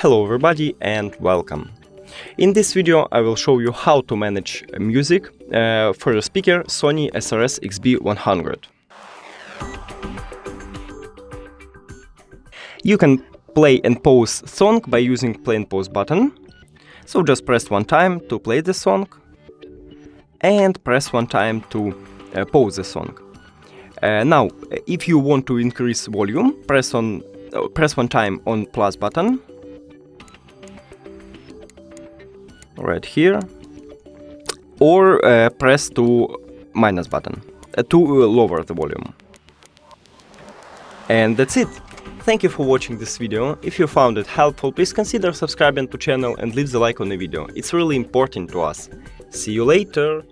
Hello everybody and welcome. In this video I will show you how to manage music for the speaker SONY SRS XB100. You can play and pause song by using play and pause button. So just press one time to play the song and press one time to pause the song. Now, if you want to increase volume, press one time on plus button right here, or press to minus button to lower the volume. And that's it. Thank you for watching this video. If you found it helpful, please consider subscribing to channel and leave the like on the video. It's really important to us. See you later.